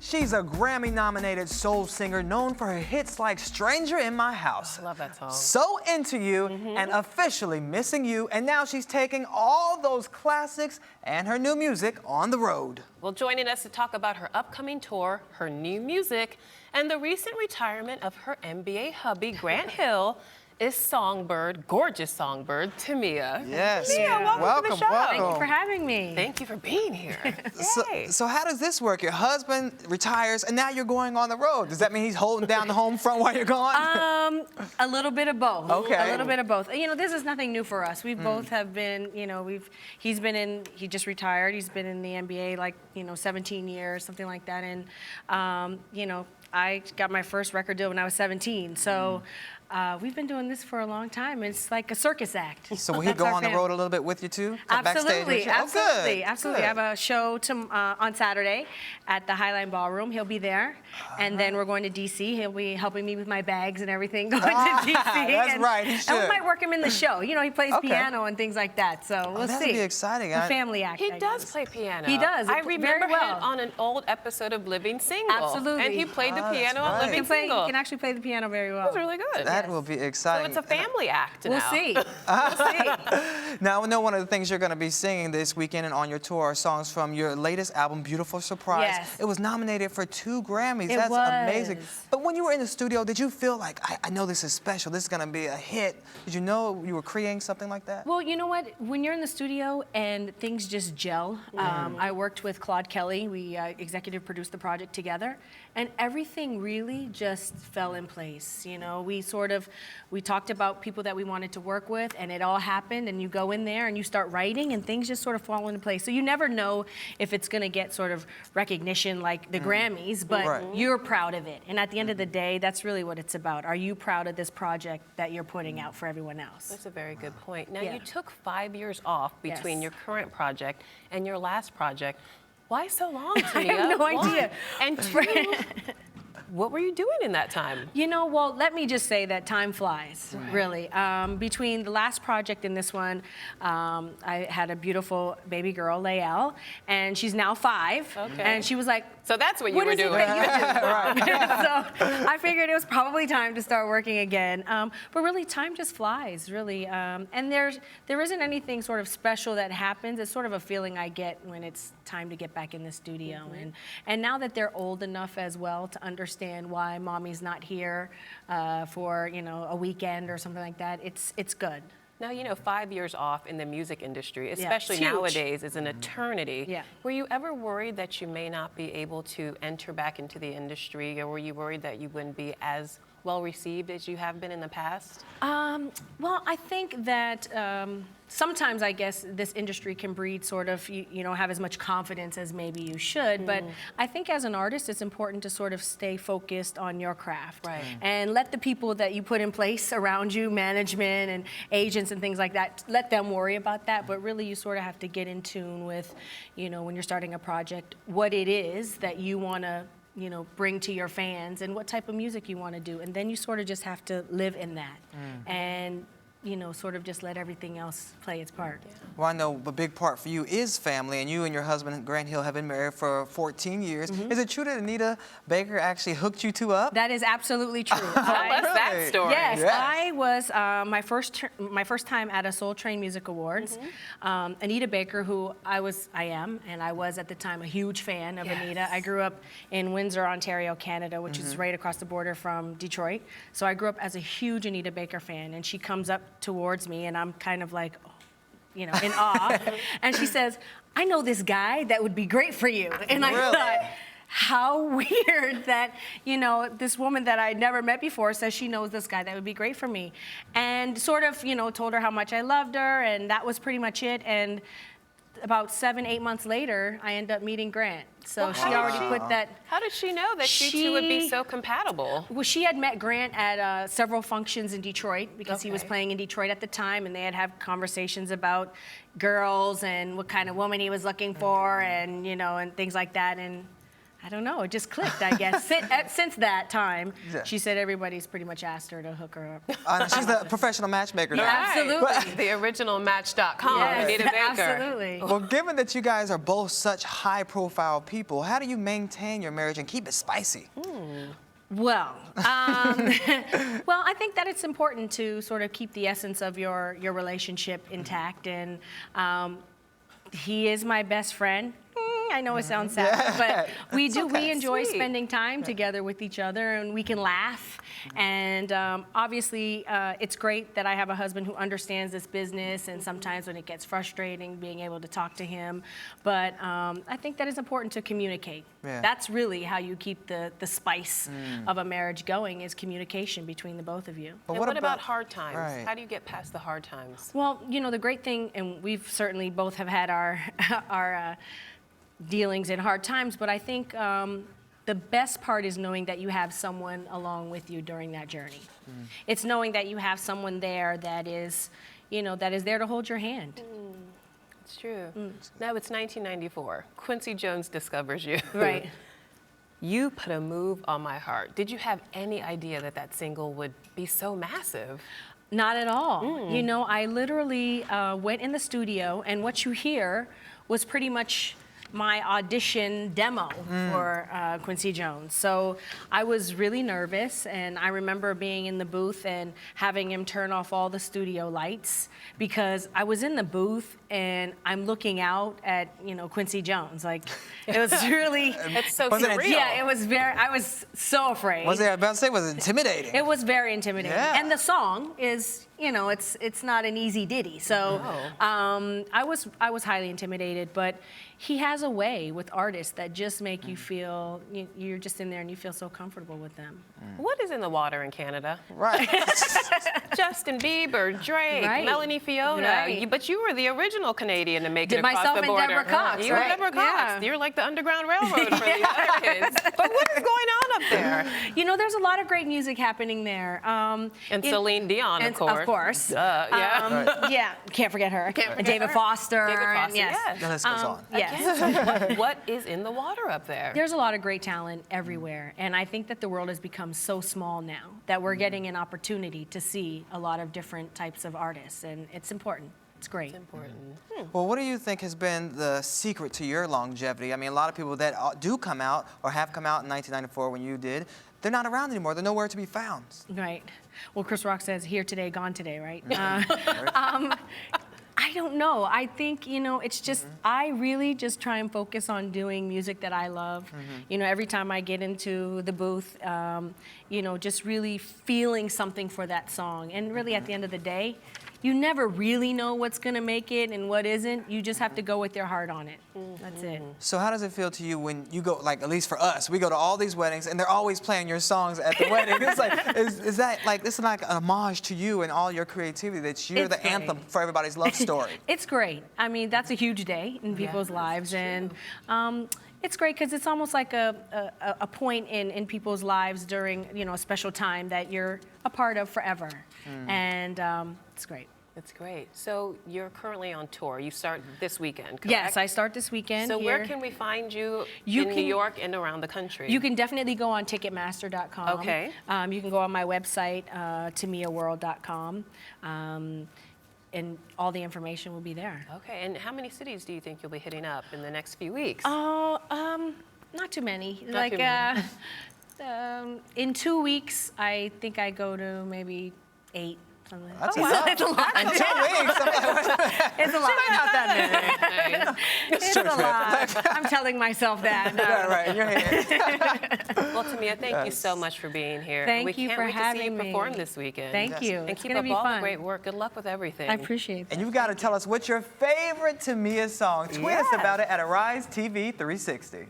She's a Grammy-nominated soul singer known for her hits like Stranger in My House. I love that song. So Into You and Officially Missing You. And now she's taking all those classics and her new music on the road. Well, joining us to talk about her upcoming tour, her new music, and the recent retirement of her NBA hubby, Grant Hill, is songbird, gorgeous songbird, Tamia. Yes. Tamia, welcome to the show. Thank you for having me. Thank you for being here. So how does this work? Your husband retires and now you're going on the road. Does that mean he's holding down the home front while you're gone? A little bit of both. Okay. A little bit of both. You know, this is nothing new for us. We both have been, you know, he just retired. He's been in the NBA like, 17 years, something like that. And, I got my first record deal when I was 17. So we've been doing this for a long time. It's like a circus act. So will he go on the road a little bit with you too? Absolutely, Backstage? absolutely. I have a show on Saturday at the Highline Ballroom. He'll be there, and then we're going to DC. He'll be helping me with my bags and everything going to DC. That's right. He should. And we might work him in the show. He plays piano and things like that. So we'll see. That'd be exciting. A family act. He does play piano. He does. I remember very well. him on an old episode of Living Single. Absolutely. And he played the piano on right. Living Single. He can actually play the piano very well. It was really good. That will be exciting. So it's a family act now. We'll see. We'll see. Now, I know one of the things you're going to be singing this weekend and on your tour are songs from your latest album, Beautiful Surprise. Yes. It was nominated for 2 Grammys. It That's was. amazing. But when you were in the studio, did you feel like, I know this is special, this is going to be a hit? Did you know you were creating something like that? Well, you know what? When you're in the studio and things just gel, I worked with Claude Kelly. We executive produced the project together, and everything really just fell in place. We talked about people that we wanted to work with, and it all happened, and you go in there and you start writing, and things just sort of fall into place. So you never know if it's going to get sort of recognition like the Grammys, but you're proud of it. And at the end of the day, that's really what it's about. Are you proud of this project that you're putting out for everyone else? That's a very good point. Now, you took 5 years off between your current project and your last project. Why so long, Tamia? I have no idea. And 2, what were you doing in that time? Well, let me just say that time flies, really. Between the last project and this one, I had a beautiful baby girl, Lael, and she's now 5. Okay. And she was like, so that's what you were doing. What is it that you do? So I figured it was probably time to start working again. But really, time just flies, really. And there isn't anything sort of special that happens. It's sort of a feeling I get when it's time to get back in the studio. And now that they're old enough as well to understand why mommy's not here for a weekend or something like that, it's good. Now, 5 years off in the music industry, especially nowadays, is an eternity. Yeah. Were you ever worried that you may not be able to enter back into the industry, or were you worried that you wouldn't be as well received as you have been in the past? Well, I think that sometimes, I guess, this industry can breed sort of, have as much confidence as maybe you should. But I think as an artist, it's important to sort of stay focused on your craft. Right. And let the people that you put in place around you, management and agents and things like that, let them worry about that. But really, you sort of have to get in tune with, when you're starting a project, what it is that you want to bring to your fans and what type of music you want to do. And then you sort of just have to live in that and, sort of just let everything else play its part. Yeah. Well, I know a big part for you is family, and you and your husband, Grant Hill, have been married for 14 years. Is it true that Anita Baker actually hooked you two up? That is absolutely true. Tell us that story. Yes, I was my first time at a Soul Train Music Awards. Anita Baker, who I am, and I was at the time a huge fan of Anita. I grew up in Windsor, Ontario, Canada, which is right across the border from Detroit. So I grew up as a huge Anita Baker fan, and she comes up towards me, and I'm kind of like, in awe. And she says, I know this guy that would be great for you. And I thought, how weird that, this woman that I'd never met before says she knows this guy that would be great for me. And sort of, told her how much I loved her, and that was pretty much it. And about 7-8 months later, I ended up meeting Grant. So she already put that. How did she know that you two would be so compatible? Well, she had met Grant at several functions in Detroit because he was playing in Detroit at the time, and they had conversations about girls and what kind of woman he was looking for, and and things like that. And I don't know. It just clicked, I guess. Since that time, Yeah. she said everybody's pretty much asked her to hook her up. She's the professional matchmaker now. Absolutely. The original Match.com, Anita Baker. Absolutely. Well, given that you guys are both such high-profile people, how do you maintain your marriage and keep it spicy? Well, well, I think that it's important to sort of keep the essence of your relationship intact, and he is my best friend. I know it sounds sad, but we enjoy spending time together with each other, and we can laugh. And obviously, it's great that I have a husband who understands this business, and sometimes when it gets frustrating, being able to talk to him. But I think that it's important to communicate. Yeah. That's really how you keep the spice of a marriage going, is communication between the both of you. And what about hard times? Right. How do you get past the hard times? Well, you know, the great thing, and we've certainly both have had our dealings in hard times, but I think the best part is knowing that you have someone along with you during that journey. It's knowing that you have someone there that is, you know, that is there to hold your hand. It's true. Now it's 1994. Quincy Jones discovers you. Right. You put a move on my heart. Did you have any idea that that single would be so massive? Not at all. You know, I literally went in the studio, and what you hear was pretty much my audition demo for Quincy Jones. So I was really nervous, and I remember being in the booth and having him turn off all the studio lights, because I was in the booth and I'm looking out at, you know, Quincy Jones. Like, it was really, It's so Was it surreal. yeah, it was I was so afraid. Was it about to say? Was it intimidating? It was very intimidating. Yeah. And the song is, you know, it's not an easy ditty. So I was highly intimidated, but he has a way with artists that just make you feel, you're just in there and you feel so comfortable with them. What is in the water in Canada? Right. Justin Bieber, Drake, Right. Melanie Fiona. Right. But you were the original Canadian to make Did it across myself the and border. Deborah Cox, You were right? Deborah Cox. Yeah. You're like the Underground Railroad for the Americans. But what is going on up there? You know, there's a lot of great music happening there. And Celine Dion, of course. Of course. Yeah. Yeah, can't forget her. Can't forget and David her. Foster. David and Foster, yes. The list goes on. Yes. What is in the water up there? There's a lot of great talent everywhere, and I think that the world has become so small now that we're getting an opportunity to see a lot of different types of artists, and it's important. It's great. It's important. Well, what do you think has been the secret to your longevity? I mean, a lot of people that do come out or have come out in 1994 when you did, they're not around anymore. They're nowhere to be found. Right. Well, Chris Rock says, here today, gone today, right? I don't know. I think, you know, it's just, I really just try and focus on doing music that I love. You know, every time I get into the booth, you know, just really feeling something for that song. And really, at the end of the day, you never really know what's going to make it and what isn't. You just have to go with your heart on it. That's it. So how does it feel to you when you go, like, at least for us, we go to all these weddings and they're always playing your songs at the wedding? It's like, is that like, this is like an homage to you and all your creativity, that you're It's the anthem great. for everybody's love story? It's great. I mean, that's a huge day in people's lives. And it's great because it's almost like a point in people's lives during, you know, a special time that you're a part of forever. And it's great. It's great. So you're currently on tour. You start this weekend, correct? Yes, I start this weekend. So here. where can we find you, in New York and around the country? You can definitely go on Ticketmaster.com. Okay. You can go on my website, TamiaWorld.com, and all the information will be there. Okay, and how many cities do you think you'll be hitting up in the next few weeks? Oh, not too many. Not too many. In 2 weeks, I think I go to maybe 8. Something. That's Oh, a lot. It's a lot. In 2 weeks. It's a lot. Not that many. It's a lot. I'm telling myself that. Yeah, right, in your head. Well, Tamia, thank you so much for being here. Thank we you can't for wait to see having you me. perform this weekend. Thank you. And It's keep gonna up be all fun. the great work. Good luck with everything. I appreciate that. And you've got to tell us what's your favorite Tamia song. Tweet us about it at Arise TV 360.